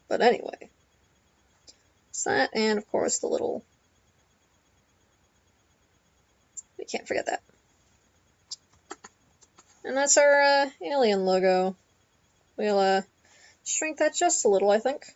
But anyway, it's that, and of course the little, we can't forget that. And that's our alien logo. We'll shrink that just a little, I think.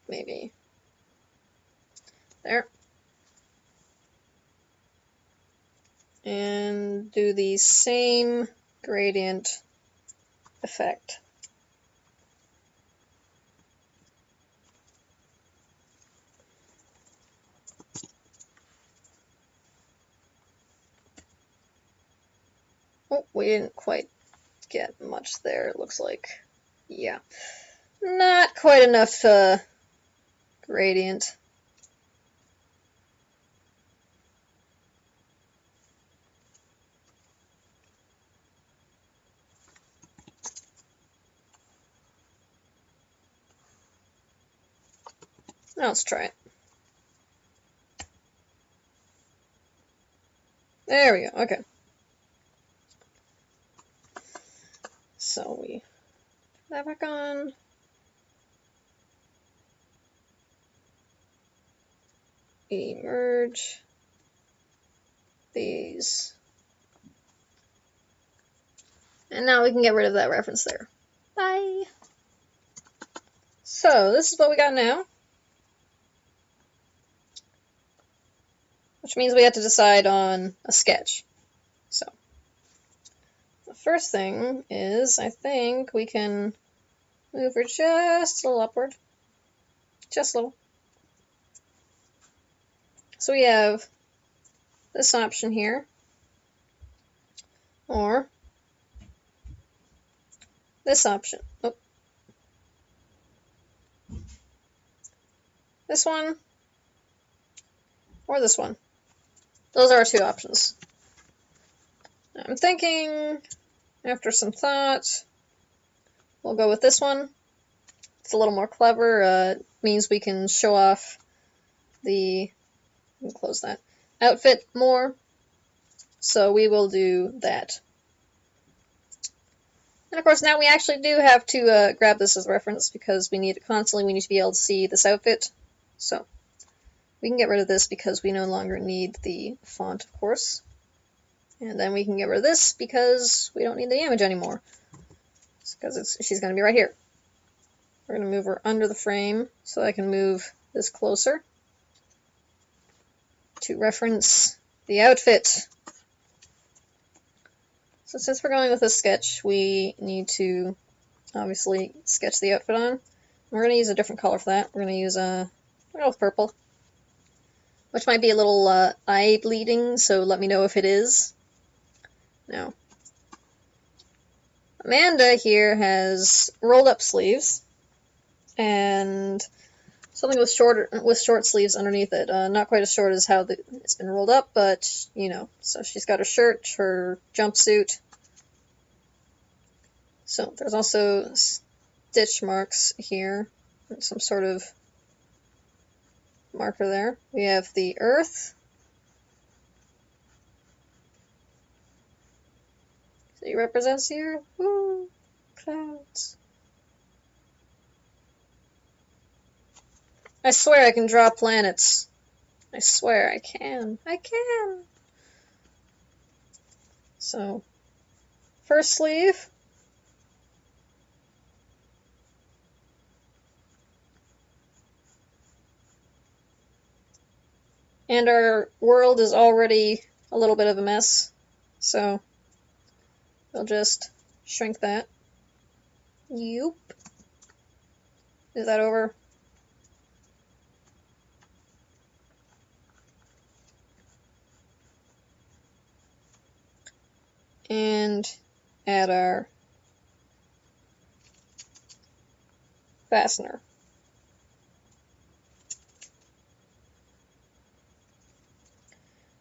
Maybe there. And do the same gradient effect. Oh, we didn't quite get much there, it looks like. Yeah. Not quite enough gradient. Now let's try it. There we go, okay. So we put that back on. We merge these. And now we can get rid of that reference there. Bye! So, this is what we got now. Which means we have to decide on a sketch. So, the first thing is, I think we can move her just a little upward. Just a little. So we have this option here. Or this option. Oh. This one. Or this one. Those are our two options. I'm thinking, after some thought, we'll go with this one. It's a little more clever. It means we can show off the, let me close that, outfit more. So we will do that. And of course now we actually do have to grab this as reference because we need it constantly. We need to be able to see this outfit. So we can get rid of this because we no longer need the font, of course. And then we can get rid of this because we don't need the image anymore. Because she's going to be right here. We're going to move her under the frame so I can move this closer to reference the outfit. So since we're going with a sketch, we need to obviously sketch the outfit on. We're going to use a different color for that. We're going to use we'll go with purple. Which might be a little eye-bleeding, so let me know if it is. No. Amanda here has rolled up sleeves. And something with short sleeves underneath it. Not quite as short as how it's been rolled up, but, you know. So she's got her shirt, her jumpsuit. So there's also stitch marks here. Some sort of marker there. We have the earth. So he represents here. Woo! Clouds. I swear I can draw planets. I swear I can. I can! So, first sleeve. And our world is already a little bit of a mess, so we'll just shrink that. Yoop. Move that over. And add our fastener.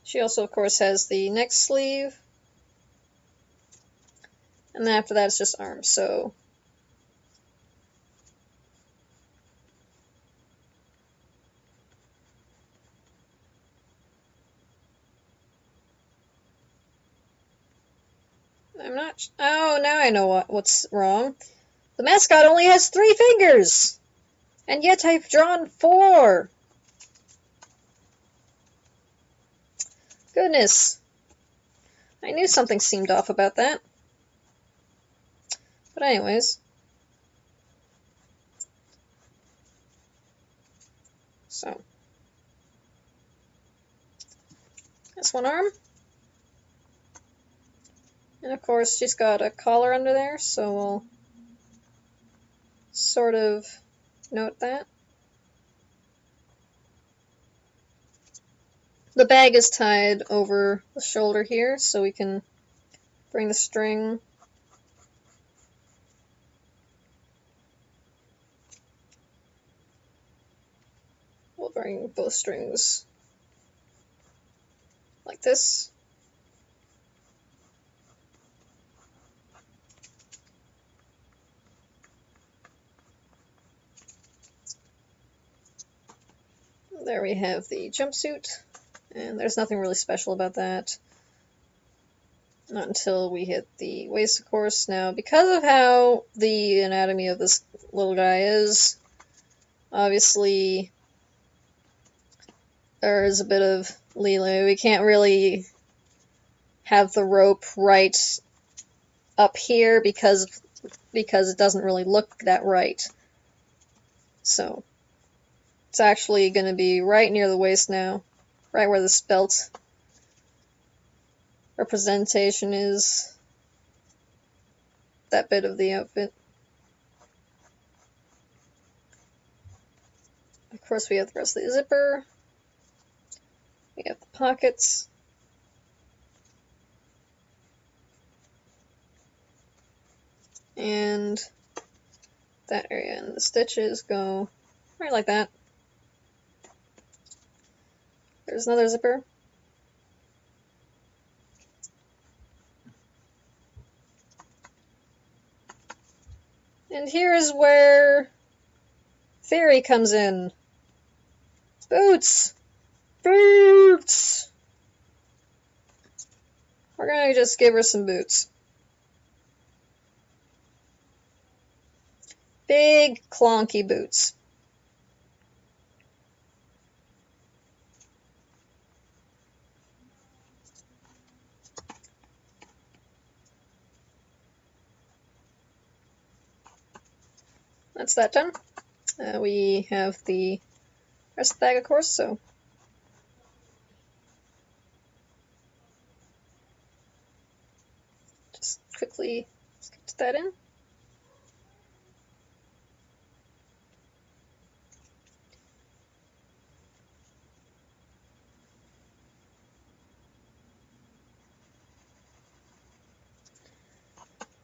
She also, of course, has the next sleeve. And then after that, it's just arms. So I'm not... Oh, now I know what's wrong. The mascot only has 3 fingers! And yet I've drawn 4! Goodness. I knew something seemed off about that. But anyways. So. That's one arm. And of course she's got a collar under there, so we'll sort of note that. The bag is tied over the shoulder here, so we can bring the string we'll bring both strings like this. There we have the jumpsuit, and there's nothing really special about that. Not until we hit the waist, of course. Now, because of how the anatomy of this little guy is, obviously there's a bit of leeway. We can't really have the rope right up here because it doesn't really look that right. So it's actually going to be right near the waist now, right where the belt representation is, that bit of the outfit. Of course we have the rest of the zipper, we have the pockets, and that area, and the stitches go right like that. There's another zipper. And here is where Fairy comes in. Boots! Boots! We're gonna just give her some boots. Big, clonky boots. That's that done. We have the rest of the bag, of course, so just quickly sketch that in.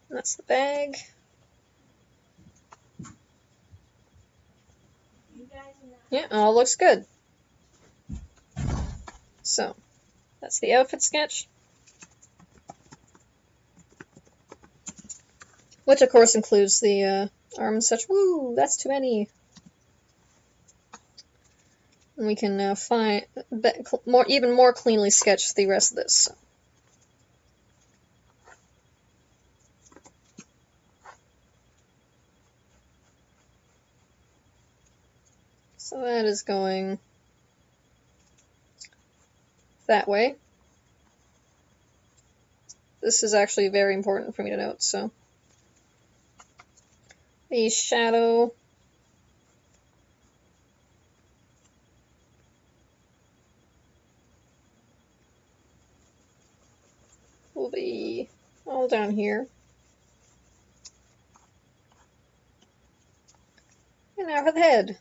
And that's the bag. Yeah, all looks good. So, that's the outfit sketch. Which, of course, includes the arm and such. Woo, that's too many. And we can now even more cleanly sketch the rest of this. So that is going that way. This is actually very important for me to note, so. The shadow will be all down here. And now for the head.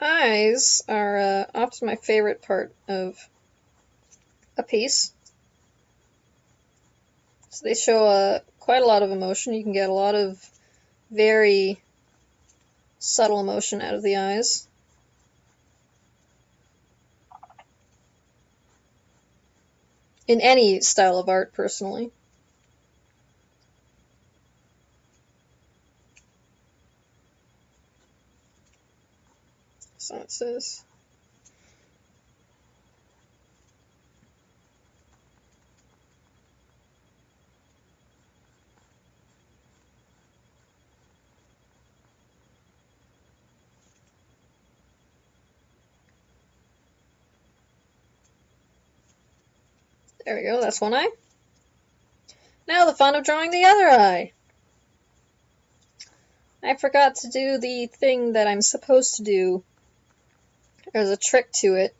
Eyes are often my favorite part of a piece. So they show quite a lot of emotion. You can get a lot of very subtle emotion out of the eyes. In any style of art, personally. So it says. There we go, that's one eye. Now the fun of drawing the other eye. I forgot to do the thing that I'm supposed to do. There's a trick to it.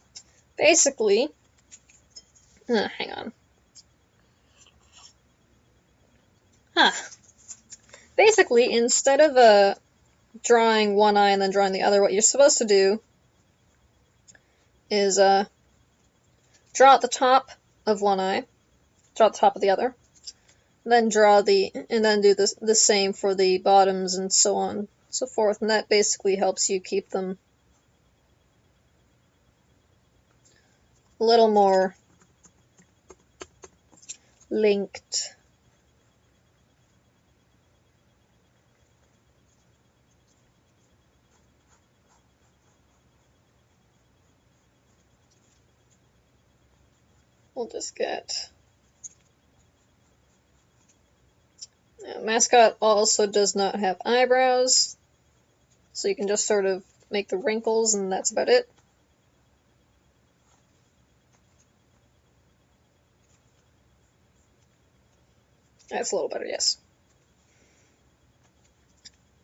Basically, hang on. Basically, instead of drawing one eye and then drawing the other, what you're supposed to do is draw at the top of one eye, draw at the top of the other, then do the same for the bottoms and so on and so forth, and that basically helps you keep them a little more linked. We'll just get... Mascot also does not have eyebrows, so you can just sort of make the wrinkles and that's about it. That's a little better, yes.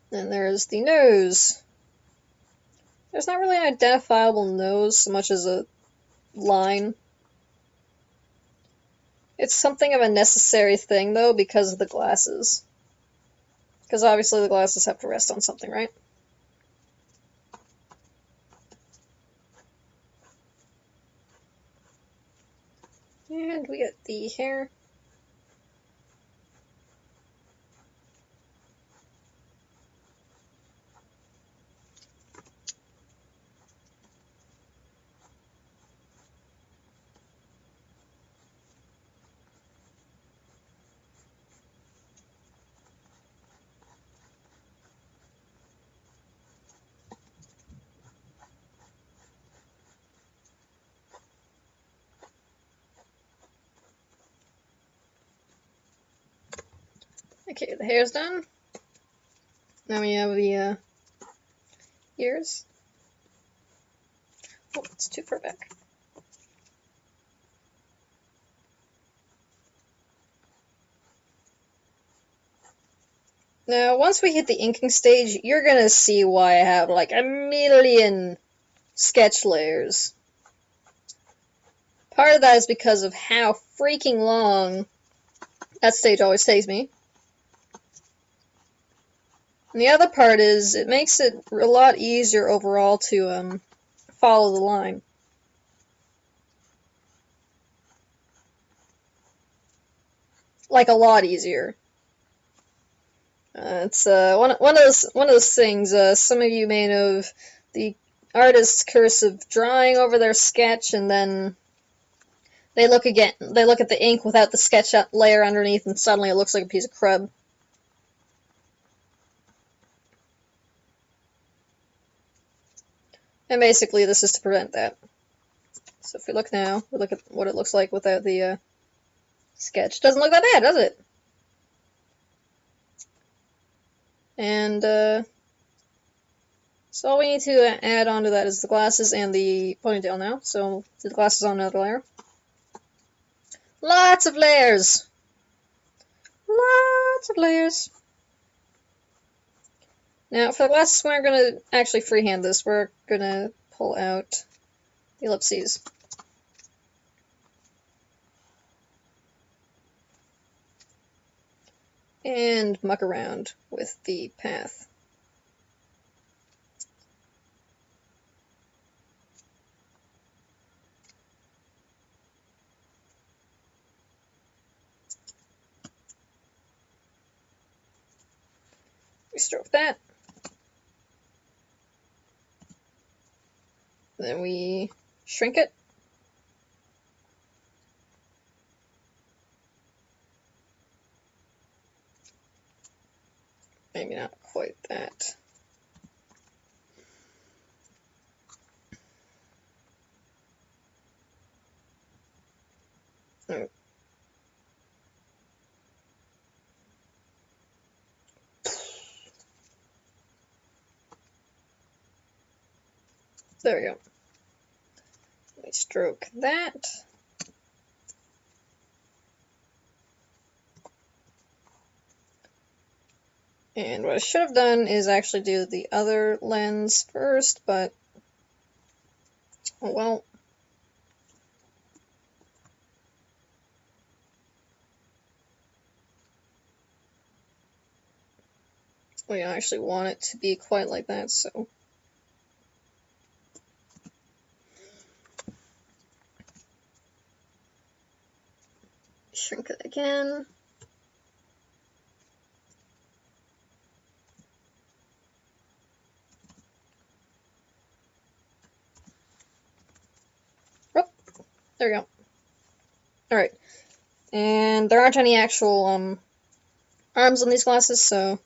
Then there's the nose. There's not really an identifiable nose so much as a line. It's something of a necessary thing, though, because of the glasses. Because obviously the glasses have to rest on something, right? And we get the hair. Okay, the hair's done. Now we have the ears. Oh, it's too far back. Now, once we hit the inking stage, you're gonna see why I have like a million sketch layers. Part of that is because of how freaking long that stage always takes me. And the other part is it makes it a lot easier overall to follow the line. Like a lot easier. It's one of those things. Some of you may know of the artist's curse of drawing over their sketch, and then they look at the ink without the sketch layer underneath, and suddenly it looks like a piece of crud. And basically, this is to prevent that. So if we look now, we look at what it looks like without the sketch. Doesn't look that bad, does it? And so all we need to add onto that is the glasses and the ponytail now. So the glasses on another layer. Lots of layers! Lots of layers! Now for the glasses, we're going to actually freehand this. We're going to pull out the ellipses. And muck around with the path. We stroke that. Then we shrink it. Maybe not quite that. There we go. Let me stroke that. And what I should have done is actually do the other lens first, but, oh well. We don't actually want it to be quite like that, so. Shrink it again. Oh, there we go. Alright. And there aren't any actual arms on these glasses, so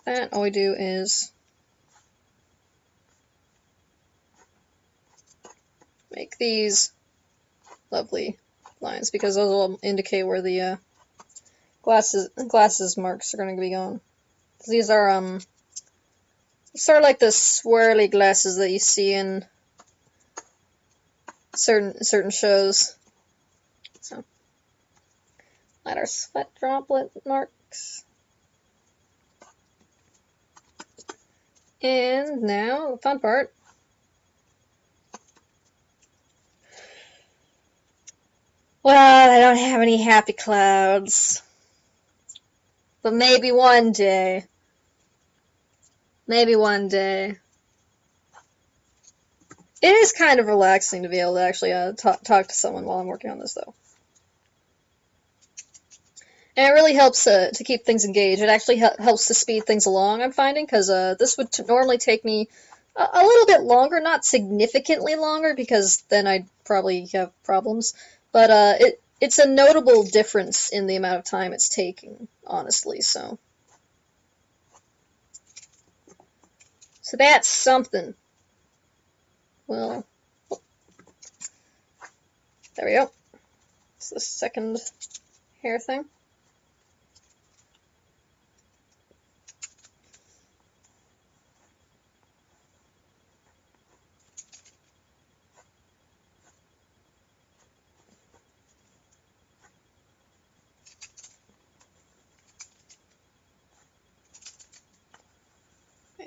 that all we do is make these lovely lines, because those will indicate where the glasses marks are going to be going. These are sort of like the swirly glasses that you see in certain shows. So, add our sweat droplet marks. And now, the fun part. Well, I don't have any happy clouds. But maybe one day. Maybe one day. It is kind of relaxing to be able to actually talk to someone while I'm working on this, though. And it really helps to keep things engaged. It actually helps to speed things along, I'm finding, because this would normally take me a little bit longer, not significantly longer, because then I'd probably have problems. But it's a notable difference in the amount of time it's taking, honestly, so. So that's something. Well, oh, there we go. It's the second hair thing.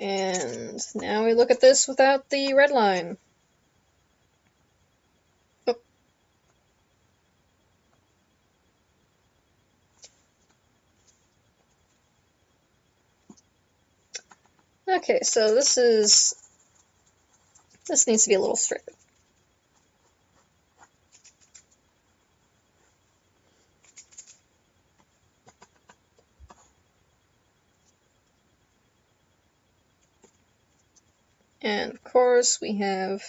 And now we look at this without the red line. Oh. Okay, so this needs to be a little straighter. And of course we have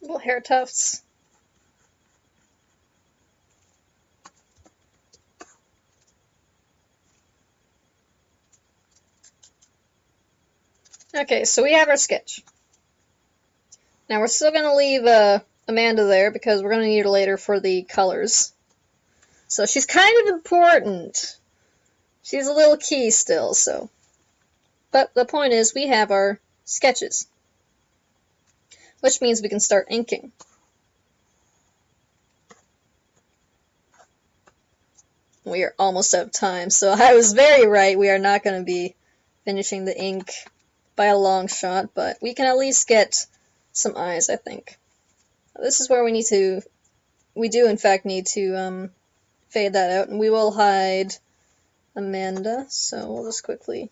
little hair tufts. Okay, so we have our sketch. Now we're still going to leave Amanda there because we're going to need her later for the colors. So she's kind of important. She's a little key still, so. But the point is we have our sketches, which means we can start inking. We are almost out of time, so I was very right. We are not going to be finishing the ink by a long shot, but we can at least get some eyes, I think. This is where we do in fact need to fade that out, and we will hide Amanda, so we'll just quickly...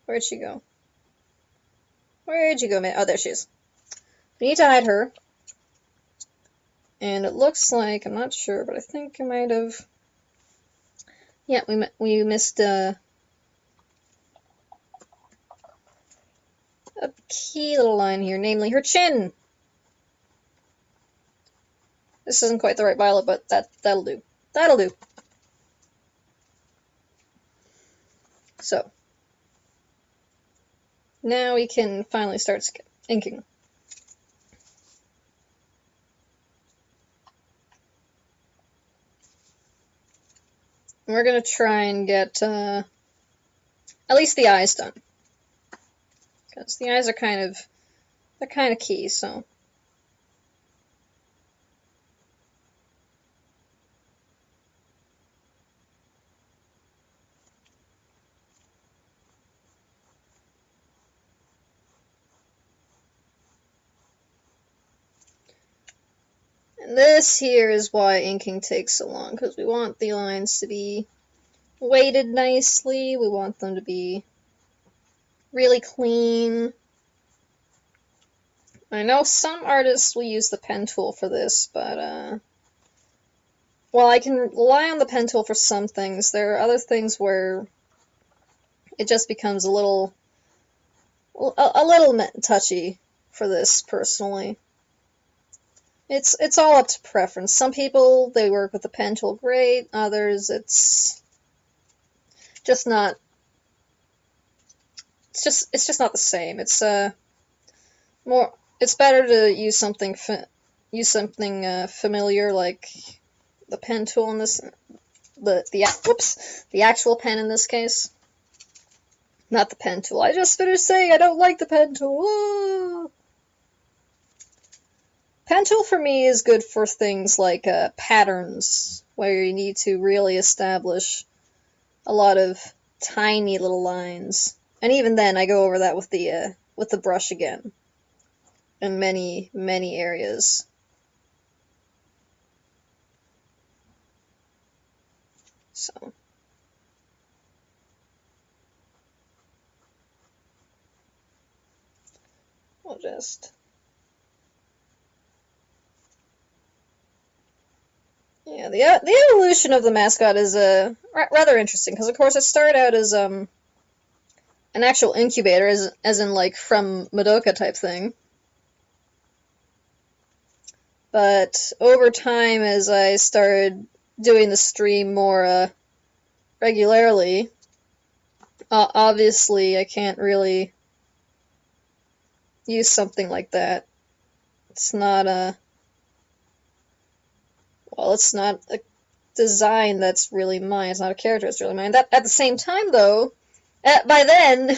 Where'd she go? Where'd you go, man? Oh, there she is. We need to hide her. And it looks like, I'm not sure, but I think I might have... Yeah, we missed a key little line here, namely her chin. This isn't quite the right violet, but that'll do. That'll do. So, now we can finally start inking. we're gonna try and get at least the eyes done, because the eyes are kind of key. So. And this here is why inking takes so long, because we want the lines to be weighted nicely, we want them to be really clean. I know some artists will use the pen tool for this, but while I can rely on the pen tool for some things, there are other things where it just becomes a little touchy for this, personally. It's all up to preference. Some people, they work with the pen tool great, others it's just not not the same. It's better to use something familiar like the pen tool in this, the actual pen in this case, not the pen tool. I just finished saying I don't like the pen tool. Whoa! Pen tool for me is good for things like patterns, where you need to really establish a lot of tiny little lines, and even then I go over that with the brush again in many areas. So we'll just the evolution of the mascot is rather interesting, because of course it started out as an actual incubator, as in like from Madoka type thing. But over time, as I started doing the stream more regularly, obviously I can't really use something like that. It's not it's not a design that's really mine. It's not a character that's really mine. That, at the same time, though, by then,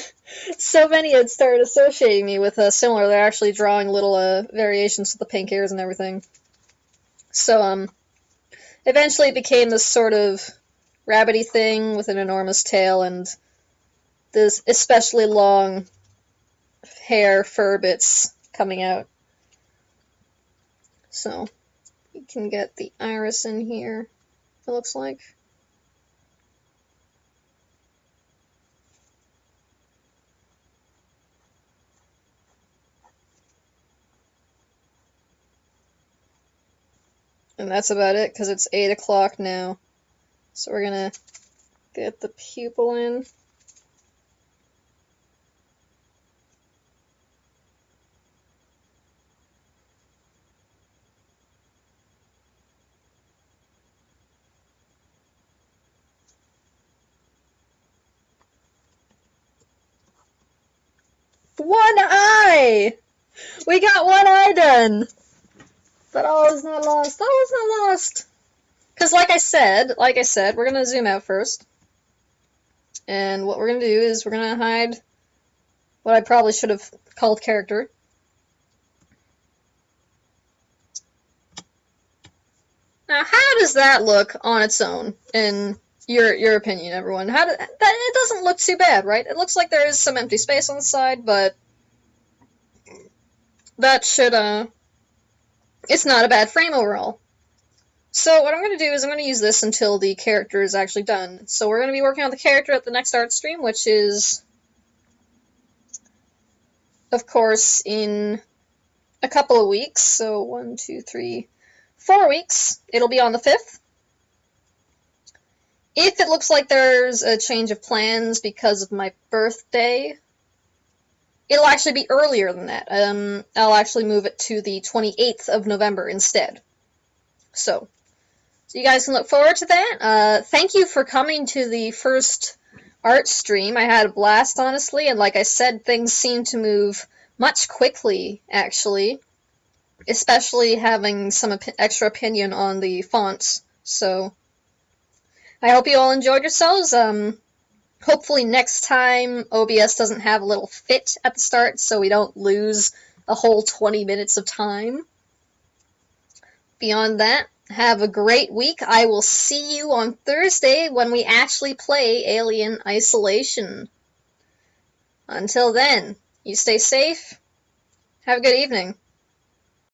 so many had started associating me with similar. They're actually drawing little variations with the pink ears and everything. So, eventually it became this sort of rabbity thing with an enormous tail and this especially long hair fur bits coming out. So, you can get the iris in here, it looks like. And that's about it, because it's 8 o'clock now. So we're gonna get the pupil in. One eye! We got one eye done! But all is not lost. All is not lost! Because like I said, we're going to zoom out first. And what we're going to do is we're going to hide what I probably should have called character. Now, how does that look on its own, in your opinion, everyone? It doesn't look too bad, right? It looks like there is some empty space on the side, but that should, it's not a bad frame overall. So what I'm going to do is I'm going to use this until the character is actually done. So we're going to be working on the character at the next art stream, which is, of course, in a couple of weeks. So 1, 2, 3, 4 weeks. It'll be on the 5th. If it looks like there's a change of plans because of my birthday, it'll actually be earlier than that. I'll actually move it to the 28th of November instead. So you guys can look forward to that. Thank you for coming to the first art stream. I had a blast, honestly, and like I said, things seem to move much quickly, actually, especially having some extra opinion on the fonts. So I hope you all enjoyed yourselves. Hopefully next time OBS doesn't have a little fit at the start so we don't lose a whole 20 minutes of time. Beyond that, have a great week. I will see you on Thursday when we actually play Alien Isolation. Until then, you stay safe. Have a good evening.